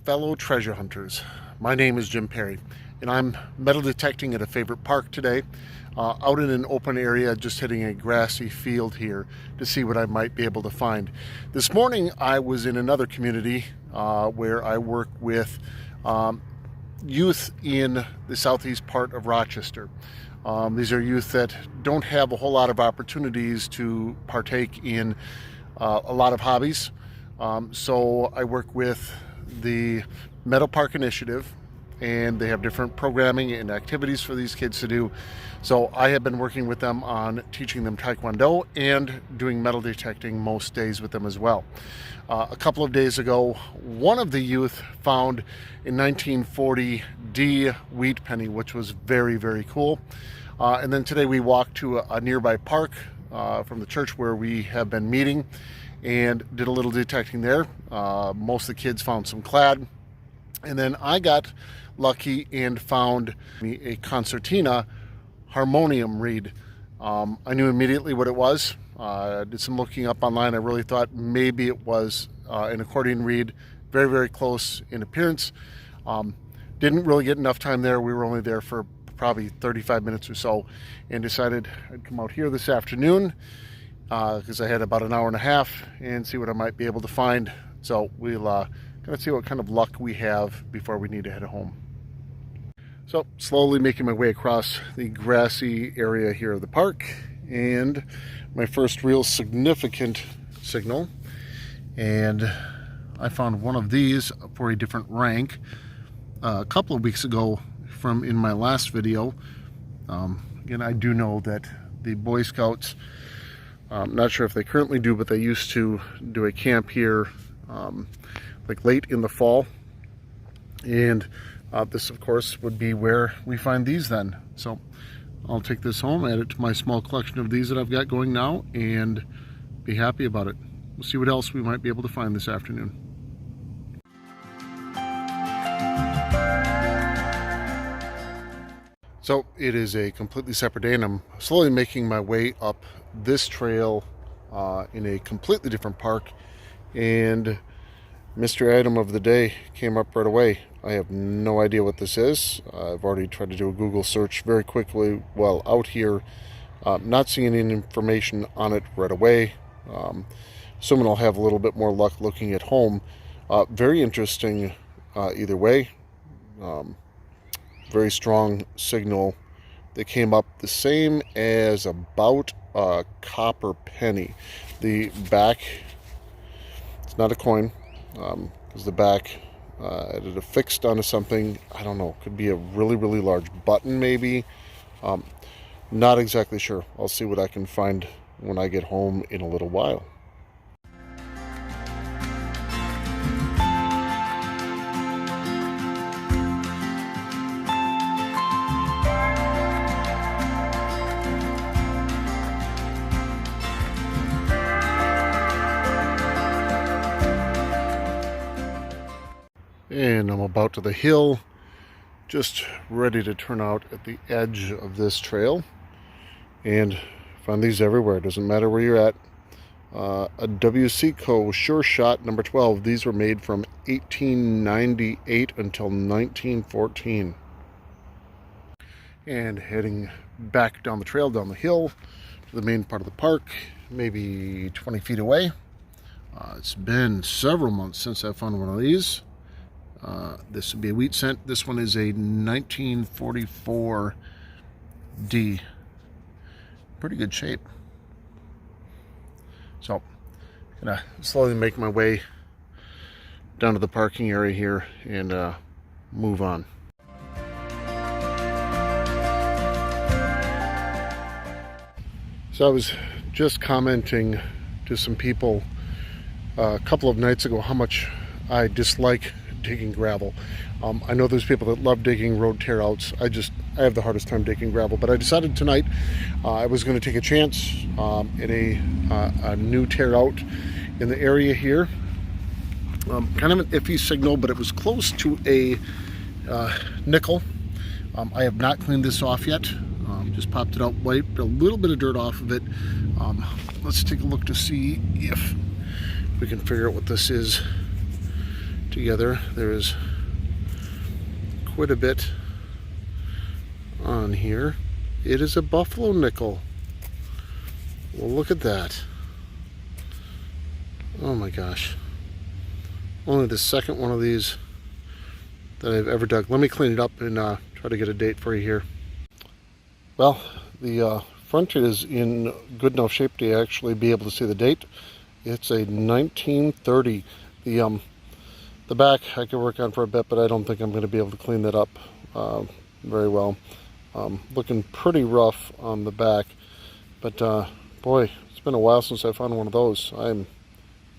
fellow treasure hunters. My name is Jim Perry, and I'm metal detecting at a favorite park today, out in an open area, just hitting a grassy field here to see what I might be able to find. This morning I was in another community where I work with youth in the southeast part of Rochester. These are youth that don't have a whole lot of opportunities to partake in a lot of hobbies. So I work with the Meadow Park Initiative, and they have different programming and activities for these kids to do. So I have been working with them on teaching them Taekwondo and doing metal detecting most days with them as well. A couple of days ago, one of the youth found a 1940 D wheat penny, which was very, very cool. And then today we walked to a nearby park from the church where we have been meeting and did a little detecting there. Most of the kids found some clad. And then I got lucky and found a concertina harmonium reed. I knew immediately what it was. I did some looking up online. I really thought maybe it was an accordion reed, very, very close in appearance. Didn't really get enough time there. We were only there for probably 35 minutes or so, and decided I'd come out here this afternoon because I had about an hour and a half and see what I might be able to find. So we'll kind of see what kind of luck we have before we need to head home. So slowly making my way across the grassy area here of the park, and my first real significant signal, and I found one of these for a different rank a couple of weeks ago from in my last video. Again, I do know that the Boy Scouts, I'm not sure if they currently do, but they used to do a camp here like late in the fall, and this of course would be where we find these then. So I'll take this home, add it to my small collection of these that I've got going now, and be happy about it. We'll see what else we might be able to find this afternoon. So it is a completely separate day, and I'm slowly making my way up this trail in a completely different park, and mystery item of the day came up right away. I have no idea what this is. I've already tried to do a Google search very quickly while out here, not seeing any information on it right away. Assuming I'll have a little bit more luck looking at home. Very interesting either way. Very strong signal that came up the same as about a copper penny. The back, it's not a coin, because the back it is affixed onto something. I don't know, could be a really, really large button maybe. Not exactly sure. I'll see what I can find when I get home in a little while. And I'm about to the hill, just ready to turn out at the edge of this trail, and find these everywhere. It doesn't matter where you're at. A WCCO Sure Shot number 12. These were made from 1898 until 1914. And heading back down the trail, down the hill to the main part of the park, maybe 20 feet away. It's been several months since I found one of these. This would be a wheat cent. This one is a 1944 D. Pretty good shape. So, gonna slowly make my way down to the parking area here and move on. So I was just commenting to some people a couple of nights ago how much I dislike digging gravel. I know there's people that love digging road tear-outs. I have the hardest time digging gravel, but I decided tonight I was going to take a chance at a new tear-out in the area here. Kind of an iffy signal, but it was close to a nickel. I have not cleaned this off yet. Just popped it out, wiped a little bit of dirt off of it. Let's take a look to see if we can figure out what this is together. There is quite a bit on here. It is a buffalo nickel. Well, look at that. Oh my gosh. Only the second one of these that I've ever dug. Let me clean it up and try to get a date for you here. Well, the front is in good enough shape to actually be able to see the date. It's a 1930. The back I could work on for a bit, but I don't think I'm going to be able to clean that up very well. Looking pretty rough on the back, but boy, it's been a while since I found one of those. I'm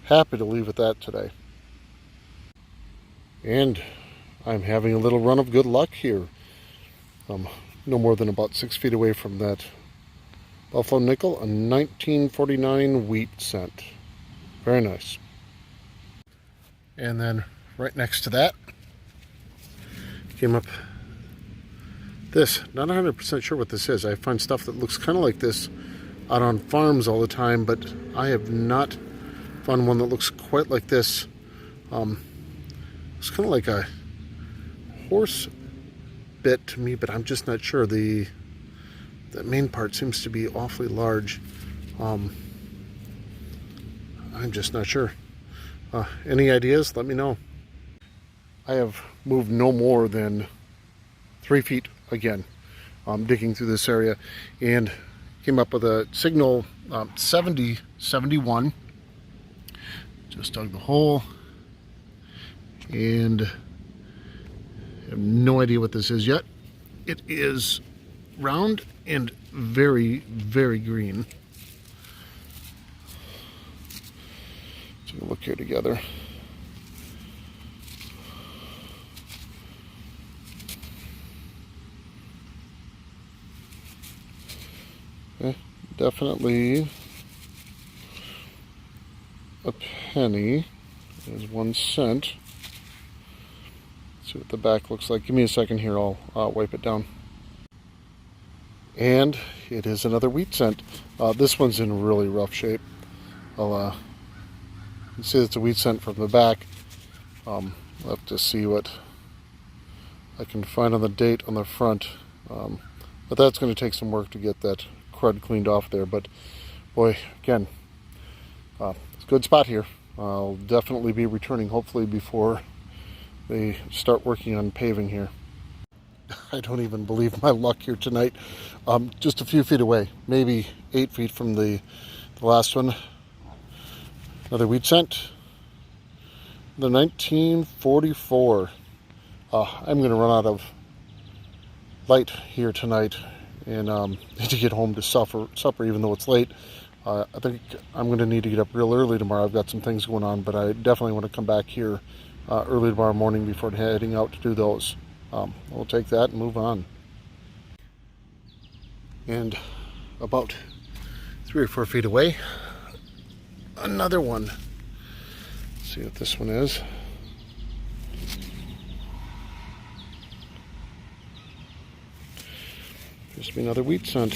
happy to leave it that today. And I'm having a little run of good luck here. No more than about 6 feet away from that buffalo nickel, a 1949 wheat cent. Very nice. And then right next to that came up this. Not 100% sure what this is. I find stuff that looks kind of like this out on farms all the time, but I have not found one that looks quite like this. It's kind of like a horse bit to me, but I'm just not sure. The main part seems to be awfully large. I'm just not sure. Any ideas? Let me know. I have moved no more than 3 feet again, digging through this area, and came up with a signal 7071. Just dug the hole, and I have no idea what this is yet. It is round and very, very green. Take a look here together. Definitely a penny. There's 1 cent. Let's see what the back looks like. Give me a second here, I'll wipe it down. And it is another wheat cent. This one's in really rough shape. I'll you see it's a wheat cent from the back. I'll have to see what I can find on the date on the front. But that's going to take some work to get that crud cleaned off there. But boy, again, it's a good spot here. I'll definitely be returning, hopefully before they start working on paving here. I don't even believe my luck here tonight. Just a few feet away, maybe 8 feet from the last one. Another wheat cent. The 1944. I'm going to run out of light here tonight, and need to get home to supper even though it's late. I think I'm going to need to get up real early tomorrow. I've got some things going on, but I definitely want to come back here early tomorrow morning before heading out to do those. We'll take that and move on. And about 3 or 4 feet away, another one. Let's see what this one is. Just be another wheat cent.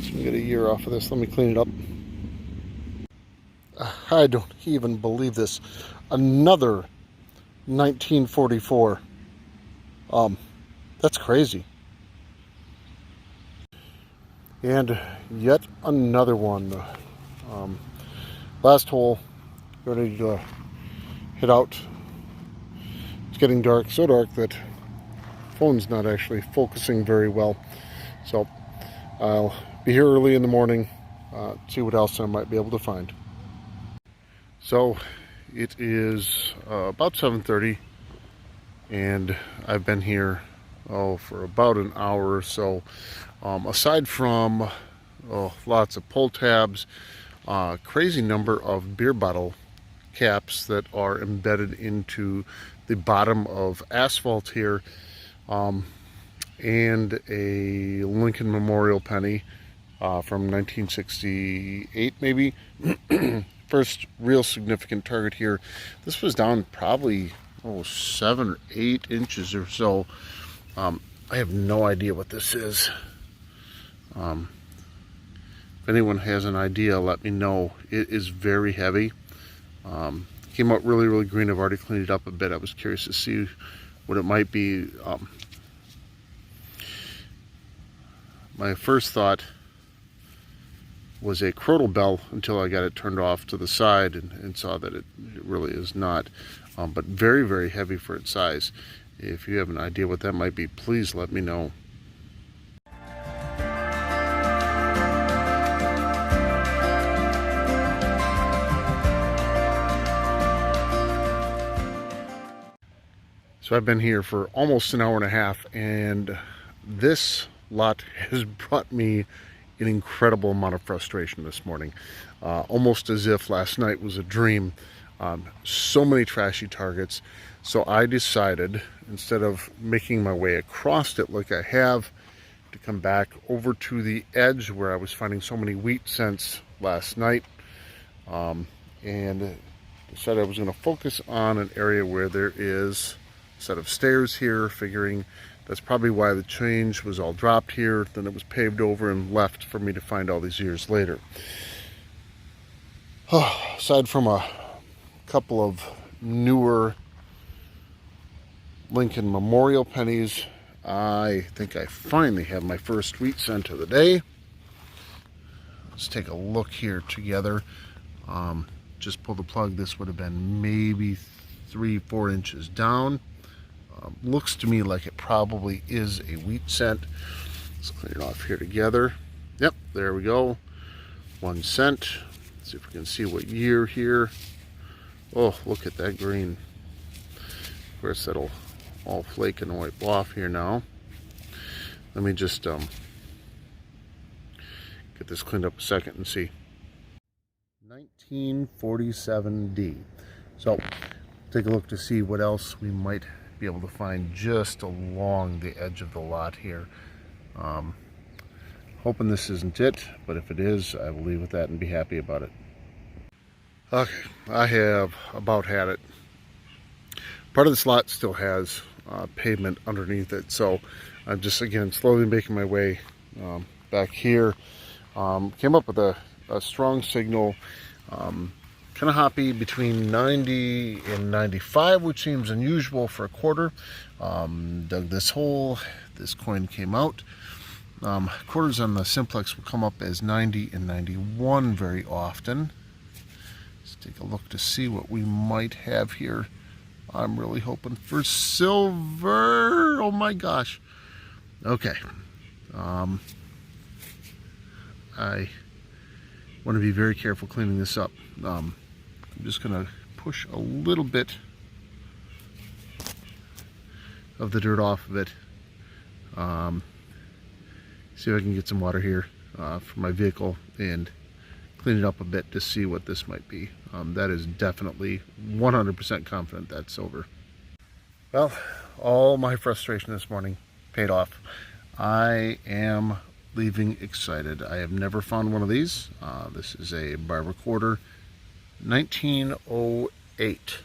So we get a year off of this. Let me clean it up. I don't even believe this. Another 1944. That's crazy. And yet another one. Last hole. Ready to head out. It's getting dark, so dark that phone's not actually focusing very well. So I'll be here early in the morning, see what else I might be able to find. So it is about 7:30, and I've been here for about an hour or so. Aside from lots of pull tabs, crazy number of beer bottle caps that are embedded into the bottom of asphalt here, and a Lincoln Memorial penny from 1968 maybe. First real significant target here. This was down probably 7 or 8 inches or so. I have no idea what this is. If anyone has an idea, let me know. It is very heavy. Came out really, really green. I've already cleaned it up a bit. I was curious to see what it might be. My first thought was a crottal bell until I got it turned off to the side and saw that it really is not. But very, very heavy for its size. If you have an idea what that might be, please let me know. So I've been here for almost an hour and a half, and this lot has brought me an incredible amount of frustration this morning. Almost as if last night was a dream. So many trashy targets. So I decided, instead of making my way across it like I have, to come back over to the edge where I was finding so many wheat scents last night, and decided I was going to focus on an area where there is a set of stairs here, figuring that's probably why the change was all dropped here. Then it was paved over and left for me to find all these years later. Aside from a couple of newer Lincoln Memorial pennies, I think I finally have my first wheat scent of the day. Let's take a look here together. Just pull the plug. This would have been maybe 3-4 inches down. Looks to me like it probably is a wheat scent. Let's clean it off here together. Yep, there we go. 1 cent. Let's see if we can see what year here. Oh, look at that green. Of course, that'll all flake and wipe off here now. Let me just get this cleaned up a second and see. 1947D. So take a look to see what else we might be able to find just along the edge of the lot here. Hoping this isn't it, but if it is, I will leave with that and be happy about it. Okay, I have about had it. Part of this lot still has pavement underneath it, so I'm just, again, slowly making my way back here. Came up with a strong signal, kind of hoppy, between 90 and 95, which seems unusual for a quarter. Dug this hole, this coin came out. Quarters on the simplex will come up as 90 and 91 very often. Let's take a look to see what we might have here. I'm really hoping for silver. Oh my gosh. Okay. I want to be very careful cleaning this up. I'm just going to push a little bit of the dirt off of it. See if I can get some water here for my vehicle and clean it up a bit to see what this might be. That is definitely 100% confident that's silver. Well, all my frustration this morning paid off. I am leaving excited. I have never found one of these. This is a barber quarter, 1908.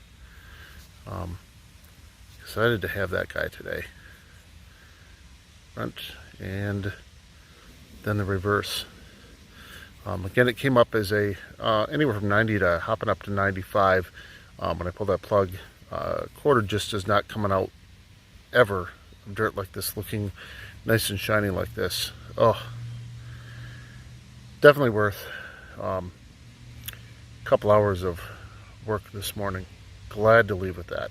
Excited to have that guy today. Front and then the reverse. Again, it came up as a anywhere from 90 to hopping up to 95. When I pull that plug, quarter just is not coming out ever of dirt like this, looking nice and shiny like this. Oh, definitely worth a couple hours of work this morning. Glad to leave with that.